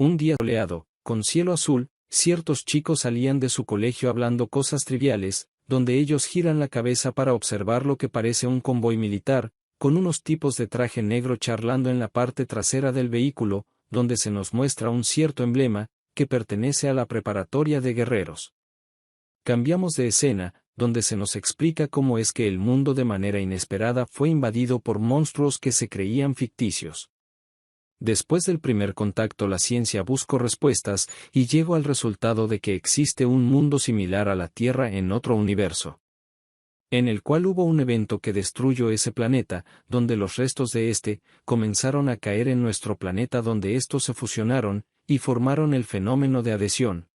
Un día soleado, con cielo azul, ciertos chicos salían de su colegio hablando cosas triviales, donde ellos giran la cabeza para observar lo que parece un convoy militar, con unos tipos de traje negro charlando en la parte trasera del vehículo, donde se nos muestra un cierto emblema, que pertenece a la preparatoria de guerreros. Cambiamos de escena, donde se nos explica cómo es que el mundo de manera inesperada fue invadido por monstruos que se creían ficticios. Después del primer contacto la ciencia buscó respuestas, y llegó al resultado de que existe un mundo similar a la Tierra en otro universo, en el cual hubo un evento que destruyó ese planeta, donde los restos de este comenzaron a caer en nuestro planeta, donde estos se fusionaron y formaron el fenómeno de adhesión,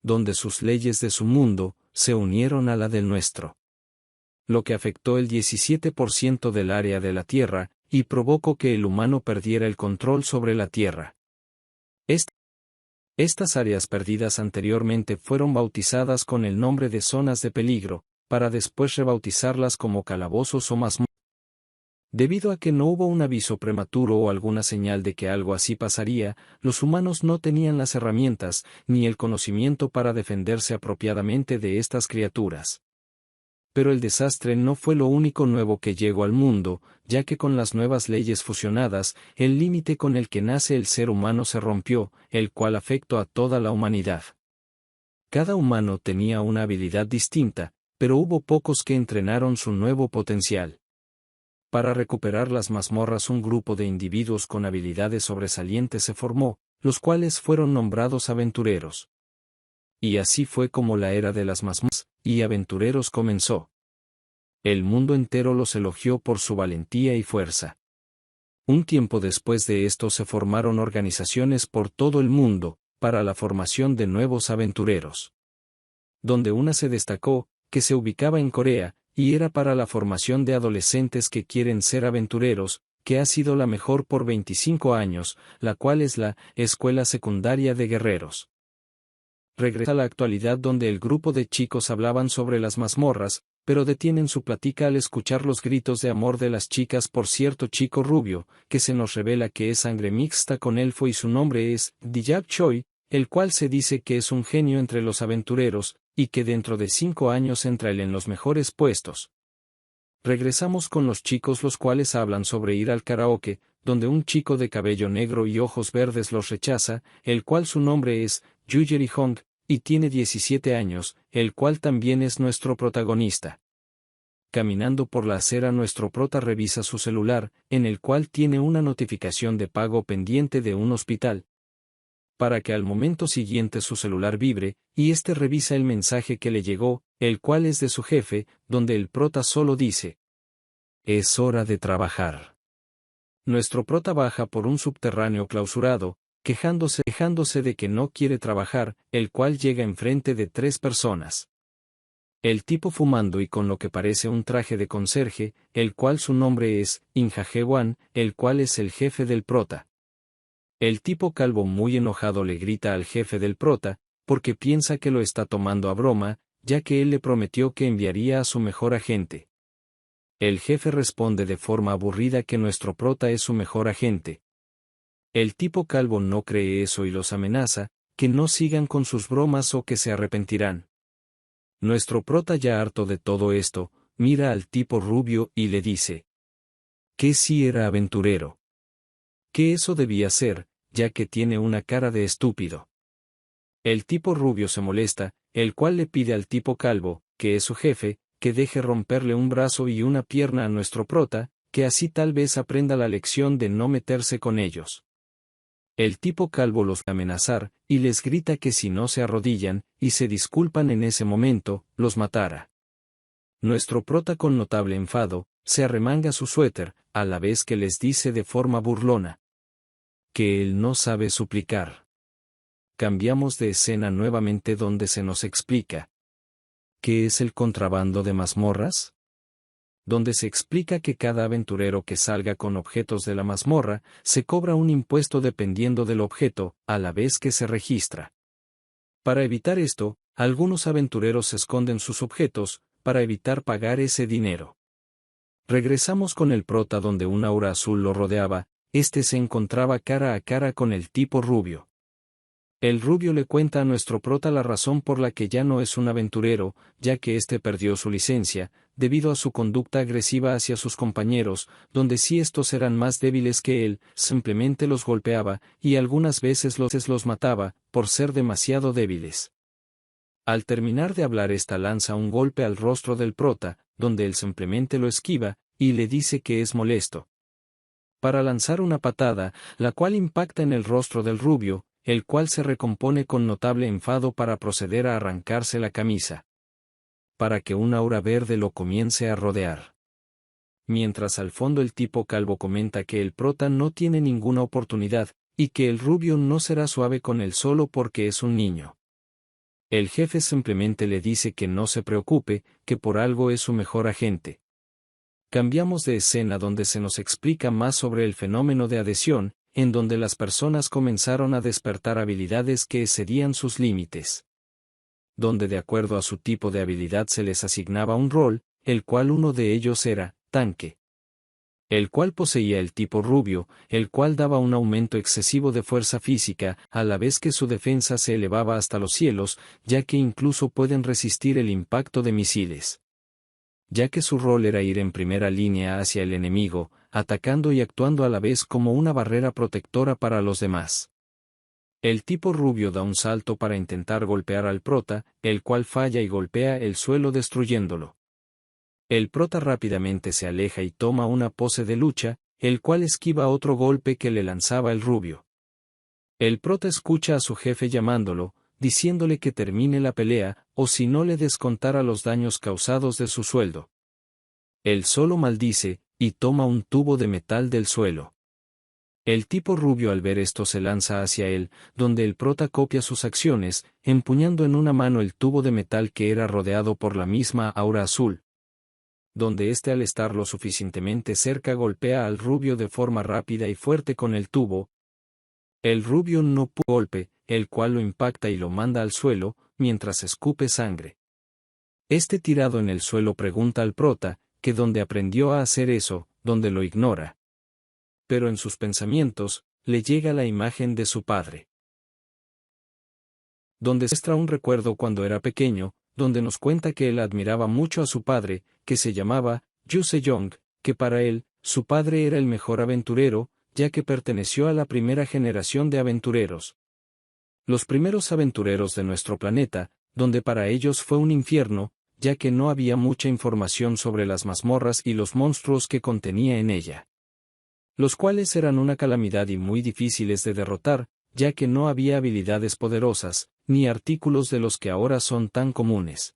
donde sus leyes de su mundo se unieron a la del nuestro, lo que afectó el 17% del área de la Tierra, y provocó que el humano perdiera el control sobre la Tierra. Estas áreas perdidas anteriormente fueron bautizadas con el nombre de zonas de peligro, para después rebautizarlas como calabozos o mazmorras. Debido a que no hubo un aviso prematuro o alguna señal de que algo así pasaría, los humanos no tenían las herramientas, ni el conocimiento para defenderse apropiadamente de estas criaturas. Pero el desastre no fue lo único nuevo que llegó al mundo, ya que con las nuevas leyes fusionadas, el límite con el que nace el ser humano se rompió, el cual afectó a toda la humanidad. Cada humano tenía una habilidad distinta, pero hubo pocos que entrenaron su nuevo potencial. Para recuperar las mazmorras, un grupo de individuos con habilidades sobresalientes se formó, los cuales fueron nombrados aventureros. Y así fue como la era de las mazmorras y aventureros comenzó. El mundo entero los elogió por su valentía y fuerza. Un tiempo después de esto se formaron organizaciones por todo el mundo, para la formación de nuevos aventureros. Donde una se destacó, que se ubicaba en Corea, y era para la formación de adolescentes que quieren ser aventureros, que ha sido la mejor por 25 años, la cual es la Escuela Secundaria de Guerreros. Regresa a la actualidad, donde el grupo de chicos hablaban sobre las mazmorras, pero detienen su plática al escuchar los gritos de amor de las chicas por cierto chico rubio, que se nos revela que es sangre mixta con elfo y su nombre es Dijak Choi, el cual se dice que es un genio entre los aventureros, y que dentro de 5 años entra él en los mejores puestos. Regresamos con los chicos, los cuales hablan sobre ir al karaoke, donde un chico de cabello negro y ojos verdes los rechaza, el cual su nombre es Yujeri Hong, y tiene 17 años, el cual también es nuestro protagonista. Caminando por la acera, nuestro prota revisa su celular, en el cual tiene una notificación de pago pendiente de un hospital, para que al momento siguiente su celular vibre, y este revisa el mensaje que le llegó, el cual es de su jefe, donde el prota solo dice: "Es hora de trabajar". Nuestro prota baja por un subterráneo clausurado, quejándose de que no quiere trabajar, el cual llega enfrente de 3 personas. El tipo fumando y con lo que parece un traje de conserje, el cual su nombre es Injajewan, el cual es el jefe del prota. El tipo calvo muy enojado le grita al jefe del prota, porque piensa que lo está tomando a broma, ya que él le prometió que enviaría a su mejor agente. El jefe responde de forma aburrida que nuestro prota es su mejor agente. El tipo calvo no cree eso y los amenaza, que no sigan con sus bromas o que se arrepentirán. Nuestro prota, ya harto de todo esto, mira al tipo rubio y le dice que sí era aventurero, que eso debía ser, ya que tiene una cara de estúpido. El tipo rubio se molesta, el cual le pide al tipo calvo, que es su jefe, que deje romperle un brazo y una pierna a nuestro prota, que así tal vez aprenda la lección de no meterse con ellos. El tipo calvo los amenazar, y les grita que si no se arrodillan, y se disculpan en ese momento, los matará. Nuestro prota, con notable enfado, se arremanga su suéter, a la vez que les dice de forma burlona que él no sabe suplicar. Cambiamos de escena nuevamente, donde se nos explica ¿qué es el contrabando de mazmorras? Donde se explica que cada aventurero que salga con objetos de la mazmorra, se cobra un impuesto dependiendo del objeto, a la vez que se registra. Para evitar esto, algunos aventureros esconden sus objetos, para evitar pagar ese dinero. Regresamos con el prota, donde un aura azul lo rodeaba, este se encontraba cara a cara con el tipo rubio. El rubio le cuenta a nuestro prota la razón por la que ya no es un aventurero, ya que éste perdió su licencia, debido a su conducta agresiva hacia sus compañeros, donde si estos eran más débiles que él, simplemente los golpeaba, y algunas veces los mataba, por ser demasiado débiles. Al terminar de hablar esta lanza un golpe al rostro del prota, donde él simplemente lo esquiva, y le dice que es molesto. Para lanzar una patada, la cual impacta en el rostro del rubio, el cual se recompone con notable enfado para proceder a arrancarse la camisa. Para que un aura verde lo comience a rodear. Mientras al fondo el tipo calvo comenta que el prota no tiene ninguna oportunidad, y que el rubio no será suave con él solo porque es un niño. El jefe simplemente le dice que no se preocupe, que por algo es su mejor agente. Cambiamos de escena donde se nos explica más sobre el fenómeno de adhesión, en donde las personas comenzaron a despertar habilidades que excedían sus límites. Donde de acuerdo a su tipo de habilidad se les asignaba un rol, el cual uno de ellos era, tanque. El cual poseía el tipo rubio, el cual daba un aumento excesivo de fuerza física, a la vez que su defensa se elevaba hasta los cielos, ya que incluso pueden resistir el impacto de misiles. Ya que su rol era ir en primera línea hacia el enemigo, atacando y actuando a la vez como una barrera protectora para los demás. El tipo rubio da un salto para intentar golpear al prota, el cual falla y golpea el suelo destruyéndolo. El prota rápidamente se aleja y toma una pose de lucha, el cual esquiva otro golpe que le lanzaba el rubio. El prota escucha a su jefe llamándolo, diciéndole que termine la pelea, o si no le descontara los daños causados de su sueldo. Él solo maldice, y toma un tubo de metal del suelo. El tipo rubio al ver esto se lanza hacia él, donde el prota copia sus acciones, empuñando en una mano el tubo de metal que era rodeado por la misma aura azul. Donde éste al estar lo suficientemente cerca golpea al rubio de forma rápida y fuerte con el tubo. El rubio no puede golpe, el cual lo impacta y lo manda al suelo, mientras escupe sangre. Este tirado en el suelo pregunta al prota, que dónde aprendió a hacer eso, donde lo ignora. Pero en sus pensamientos, le llega la imagen de su padre. Donde se muestra un recuerdo cuando era pequeño, donde nos cuenta que él admiraba mucho a su padre, que se llamaba Yu Se-young, que para él, su padre era el mejor aventurero, ya que perteneció a la primera generación de aventureros. Los primeros aventureros de nuestro planeta, donde para ellos fue un infierno, ya que no había mucha información sobre las mazmorras y los monstruos que contenía en ella. Los cuales eran una calamidad y muy difíciles de derrotar, ya que no había habilidades poderosas, ni artículos de los que ahora son tan comunes.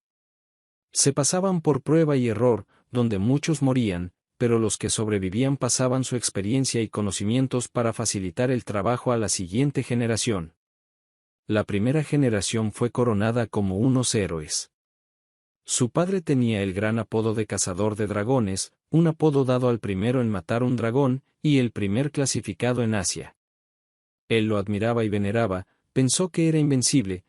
Se pasaban por prueba y error, donde muchos morían, pero los que sobrevivían pasaban su experiencia y conocimientos para facilitar el trabajo a la siguiente generación. La primera generación fue coronada como unos héroes. Su padre tenía el gran apodo de cazador de dragones, un apodo dado al primero en matar un dragón, y el primer clasificado en Asia. Él lo admiraba y veneraba, pensó que era invencible,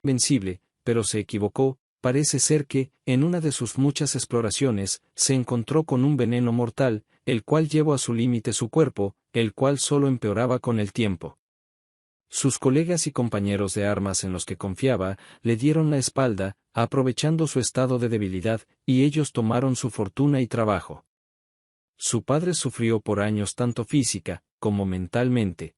pero se equivocó. Parece ser que, en una de sus muchas exploraciones, se encontró con un veneno mortal, el cual llevó a su límite su cuerpo, el cual solo empeoraba con el tiempo. Sus colegas y compañeros de armas en los que confiaba, le dieron la espalda, aprovechando su estado de debilidad, y ellos tomaron su fortuna y trabajo. Su padre sufrió por años tanto física, como mentalmente.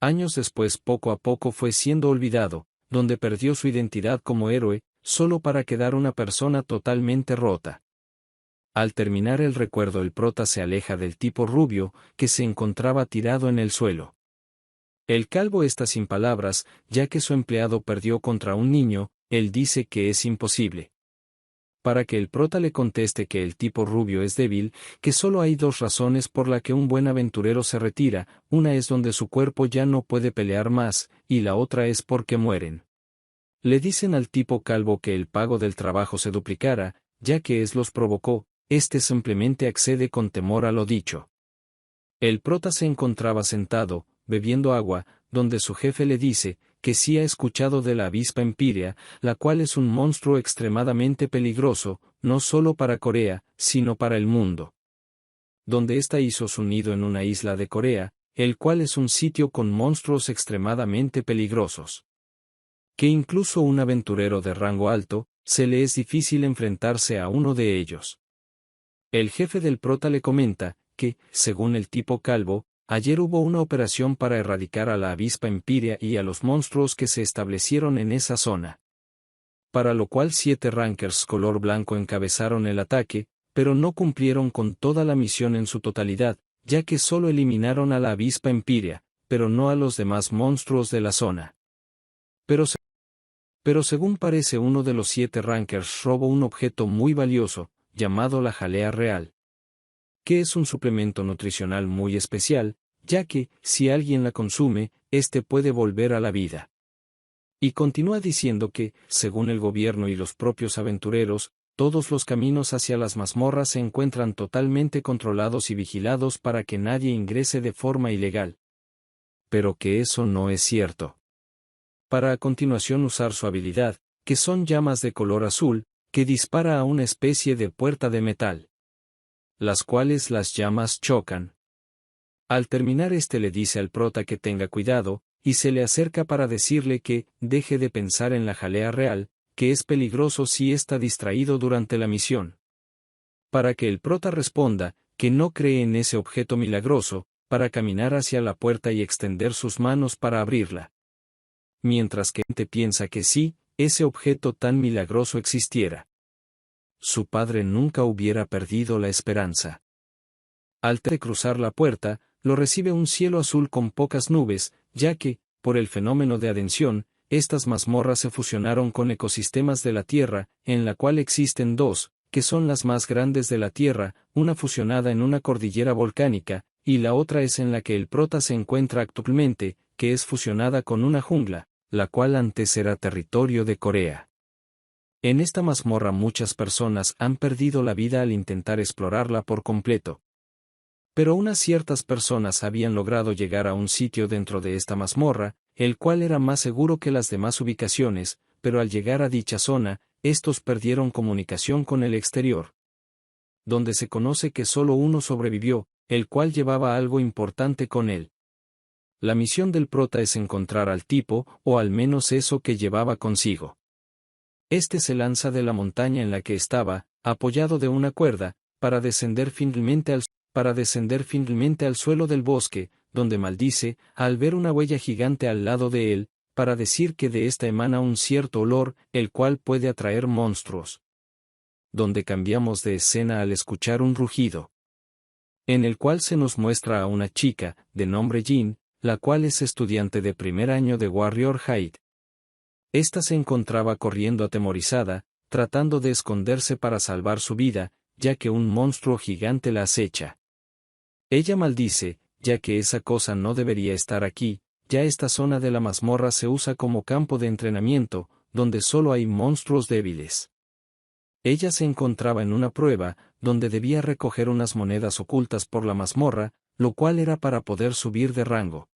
Años después poco a poco fue siendo olvidado, donde perdió su identidad como héroe, solo para quedar una persona totalmente rota. Al terminar el recuerdo el prota se aleja del tipo rubio, que se encontraba tirado en el suelo. El calvo está sin palabras, ya que su empleado perdió contra un niño, él dice que es imposible. Para que el prota le conteste que el tipo rubio es débil, que solo hay dos razones por la que un buen aventurero se retira, una es donde su cuerpo ya no puede pelear más, y la otra es porque mueren. Le dicen al tipo calvo que el pago del trabajo se duplicara, ya que los provocó, este simplemente accede con temor a lo dicho. El prota se encontraba sentado, bebiendo agua, donde su jefe le dice, que sí ha escuchado de la avispa empírea, la cual es un monstruo extremadamente peligroso, no solo para Corea, sino para el mundo. Donde ésta hizo su nido en una isla de Corea, el cual es un sitio con monstruos extremadamente peligrosos. que incluso un aventurero de rango alto, se le es difícil enfrentarse a uno de ellos. El jefe del prota le comenta, que, según el tipo calvo, ayer hubo una operación para erradicar a la avispa empírea y a los monstruos que se establecieron en esa zona. Para lo cual 7 rankers color blanco encabezaron el ataque, pero no cumplieron con toda la misión en su totalidad, ya que solo eliminaron a la avispa empírea, pero no a los demás monstruos de la zona. Pero según parece uno de los 7 rankers robó un objeto muy valioso, llamado la jalea real, que es un suplemento nutricional muy especial, ya que, si alguien la consume, éste puede volver a la vida. Y continúa diciendo que, según el gobierno y los propios aventureros, todos los caminos hacia las mazmorras se encuentran totalmente controlados y vigilados para que nadie ingrese de forma ilegal. Pero que eso no es cierto. Para a continuación usar su habilidad, que son llamas de color azul, que dispara a una especie de puerta de metal, las cuales las llamas chocan. Al terminar le dice al prota que tenga cuidado, y se le acerca para decirle que deje de pensar en la jalea real, que es peligroso si está distraído durante la misión. Para que el prota responda, que no cree en ese objeto milagroso, para caminar hacia la puerta y extender sus manos para abrirla. Mientras que Ente piensa que sí, ese objeto tan milagroso existiera. Su padre nunca hubiera perdido la esperanza. Al cruzar la puerta, lo recibe un cielo azul con pocas nubes, ya que, por el fenómeno de adhensión, estas mazmorras se fusionaron con ecosistemas de la Tierra, en la cual existen 2, que son las más grandes de la Tierra, una fusionada en una cordillera volcánica, y la otra es en la que el prota se encuentra actualmente, que es fusionada con una jungla, la cual antes era territorio de Corea. En esta mazmorra muchas personas han perdido la vida al intentar explorarla por completo. Pero unas ciertas personas habían logrado llegar a un sitio dentro de esta mazmorra, el cual era más seguro que las demás ubicaciones, pero al llegar a dicha zona, estos perdieron comunicación con el exterior. Donde se conoce que solo uno sobrevivió, el cual llevaba algo importante con él. La misión del prota es encontrar al tipo, o al menos eso que llevaba consigo. Este se lanza de la montaña en la que estaba, apoyado de una cuerda, para descender finalmente al suelo del bosque, donde maldice, al ver una huella gigante al lado de él, para decir que de esta emana un cierto olor, el cual puede atraer monstruos. Donde cambiamos de escena al escuchar un rugido, en el cual se nos muestra a una chica, de nombre Jin, la cual es estudiante de primer año de Warrior High. Esta se encontraba corriendo atemorizada, tratando de esconderse para salvar su vida, ya que un monstruo gigante la acecha. Ella maldice, ya que esa cosa no debería estar aquí, ya esta zona de la mazmorra se usa como campo de entrenamiento, donde solo hay monstruos débiles. Ella se encontraba en una prueba, donde debía recoger unas monedas ocultas por la mazmorra, lo cual era para poder subir de rango.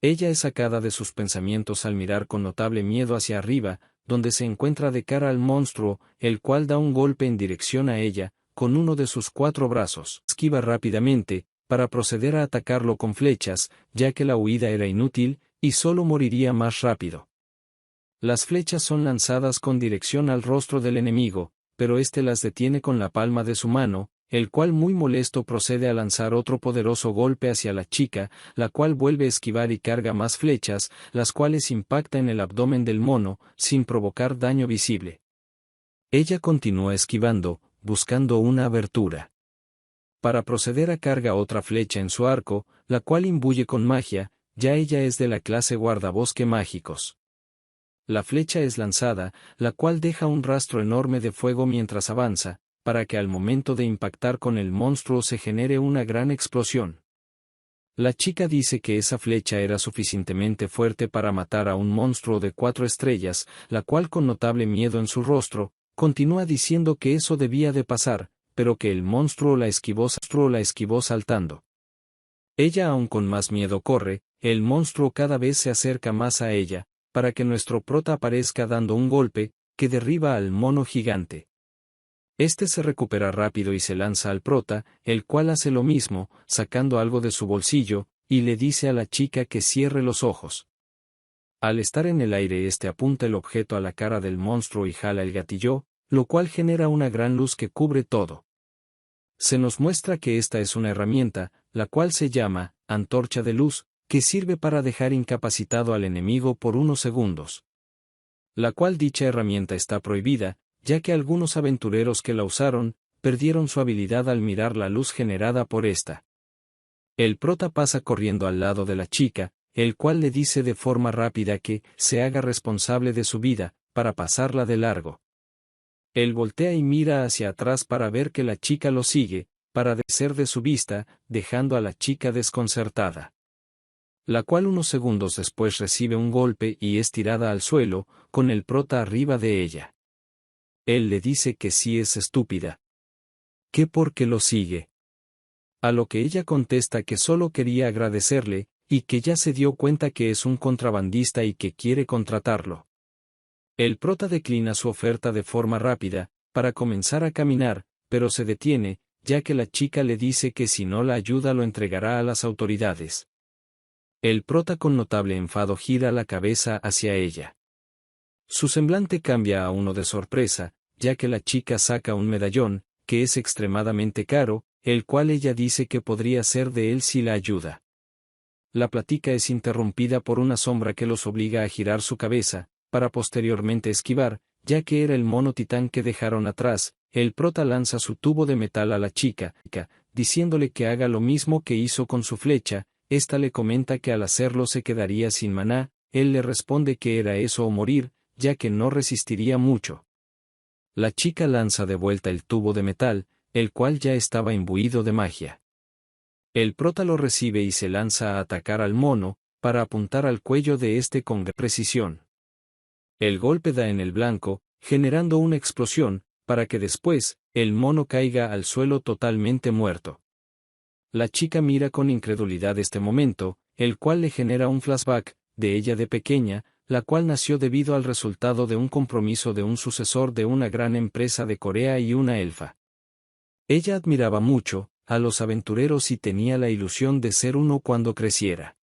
Ella es sacada de sus pensamientos al mirar con notable miedo hacia arriba, donde se encuentra de cara al monstruo, el cual da un golpe en dirección a ella, con uno de sus 4 brazos. Esquiva rápidamente, para proceder a atacarlo con flechas, ya que la huida era inútil, y solo moriría más rápido. Las flechas son lanzadas con dirección al rostro del enemigo, pero éste las detiene con la palma de su mano, el cual muy molesto procede a lanzar otro poderoso golpe hacia la chica, la cual vuelve a esquivar y carga más flechas, las cuales impactan en el abdomen del mono, sin provocar daño visible. Ella continúa esquivando, buscando una abertura. Para proceder a carga otra flecha en su arco, la cual imbuye con magia, ya ella es de la clase guardabosque mágicos. La flecha es lanzada, la cual deja un rastro enorme de fuego mientras avanza, para que al momento de impactar con el monstruo se genere una gran explosión. La chica dice que esa flecha era suficientemente fuerte para matar a un monstruo de 4 estrellas, la cual con notable miedo en su rostro, continúa diciendo que eso debía de pasar, pero que el monstruo la esquivó saltando. Ella aún con más miedo corre, el monstruo cada vez se acerca más a ella, para que nuestro prota aparezca dando un golpe, que derriba al mono gigante. Este se recupera rápido y se lanza al prota, el cual hace lo mismo, sacando algo de su bolsillo, y le dice a la chica que cierre los ojos. Al estar en el aire apunta el objeto a la cara del monstruo y jala el gatillo, lo cual genera una gran luz que cubre todo. Se nos muestra que esta es una herramienta, la cual se llama antorcha de luz, que sirve para dejar incapacitado al enemigo por unos segundos. La cual dicha herramienta está prohibida, ya que algunos aventureros que la usaron, perdieron su habilidad al mirar la luz generada por esta. El prota pasa corriendo al lado de la chica, el cual le dice de forma rápida que se haga responsable de su vida, para pasarla de largo. Él voltea y mira hacia atrás para ver que la chica lo sigue, para descer de su vista, dejando a la chica desconcertada. La cual unos segundos después recibe un golpe y es tirada al suelo, con el prota arriba de ella. Él le dice que sí es estúpida. ¿Qué por qué lo sigue? A lo que ella contesta que solo quería agradecerle, y que ya se dio cuenta que es un contrabandista y que quiere contratarlo. El prota declina su oferta de forma rápida, para comenzar a caminar, pero se detiene, ya que la chica le dice que si no la ayuda lo entregará a las autoridades. El prota con notable enfado gira la cabeza hacia ella. Su semblante cambia a uno de sorpresa, ya que la chica saca un medallón, que es extremadamente caro, el cual ella dice que podría ser de él si la ayuda. La plática es interrumpida por una sombra que los obliga a girar su cabeza, para posteriormente esquivar, ya que era el mono titán que dejaron atrás. El prota lanza su tubo de metal a la chica, diciéndole que haga lo mismo que hizo con su flecha. Esta le comenta que al hacerlo se quedaría sin maná. Él le responde que era eso o morir, ya que no resistiría mucho. La chica lanza de vuelta el tubo de metal, el cual ya estaba imbuido de magia. El prota lo recibe y se lanza a atacar al mono, para apuntar al cuello de este con gran precisión. El golpe da en el blanco, generando una explosión, para que después, el mono caiga al suelo totalmente muerto. La chica mira con incredulidad este momento, el cual le genera un flashback, de ella de pequeña, la cual nació debido al resultado de un compromiso de un sucesor de una gran empresa de Corea y una elfa. Ella admiraba mucho a los aventureros y tenía la ilusión de ser uno cuando creciera.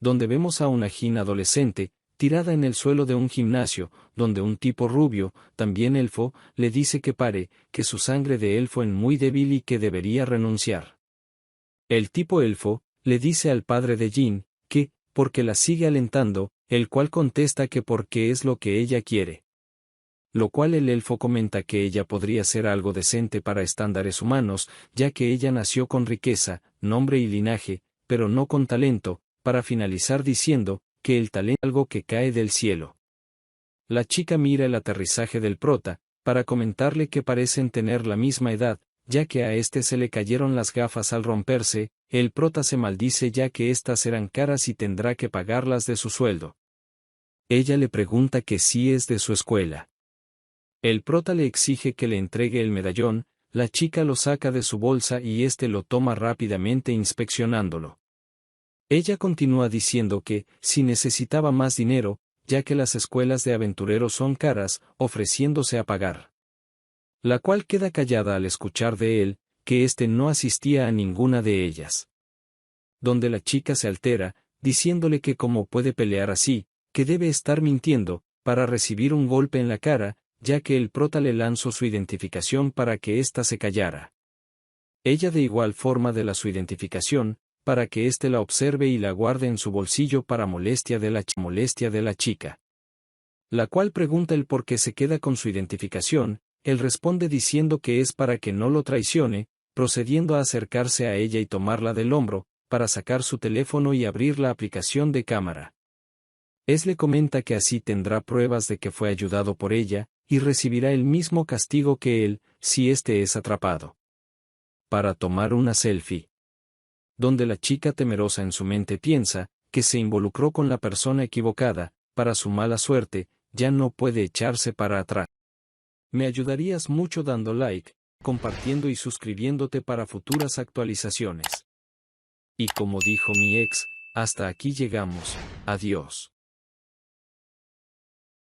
Donde vemos a una Jin adolescente, tirada en el suelo de un gimnasio, donde un tipo rubio, también elfo, le dice que pare, que su sangre de elfo es muy débil y que debería renunciar. El tipo elfo le dice al padre de Jin que, porque la sigue alentando, el cual contesta que porque es lo que ella quiere. Lo cual el elfo comenta que ella podría ser algo decente para estándares humanos, ya que ella nació con riqueza, nombre y linaje, pero no con talento, para finalizar diciendo que el talento es algo que cae del cielo. La chica mira el aterrizaje del prota, para comentarle que parecen tener la misma edad, ya que a este se le cayeron las gafas al romperse. El prota se maldice ya que éstas eran caras y tendrá que pagarlas de su sueldo. Ella le pregunta que si es de su escuela. El prota le exige que le entregue el medallón. La chica lo saca de su bolsa y éste lo toma rápidamente inspeccionándolo. Ella continúa diciendo que, si necesitaba más dinero, ya que las escuelas de aventureros son caras, ofreciéndose a pagar. La cual queda callada al escuchar de él, que éste no asistía a ninguna de ellas. Donde la chica se altera, diciéndole que cómo puede pelear así, que debe estar mintiendo, para recibir un golpe en la cara, ya que el prota le lanzó su identificación para que ésta se callara. Ella de igual forma de su identificación, para que éste la observe y la guarde en su bolsillo para molestia de la chica. La cual pregunta el por qué se queda con su identificación. Él responde diciendo que es para que no lo traicione, procediendo a acercarse a ella y tomarla del hombro, para sacar su teléfono y abrir la aplicación de cámara. Le comenta que así tendrá pruebas de que fue ayudado por ella, y recibirá el mismo castigo que él, si éste es atrapado. Para tomar una selfie. Donde la chica temerosa en su mente piensa, que se involucró con la persona equivocada, para su mala suerte, ya no puede echarse para atrás. Me ayudarías mucho dando like, compartiendo y suscribiéndote para futuras actualizaciones. Y como dijo mi ex, hasta aquí llegamos, adiós.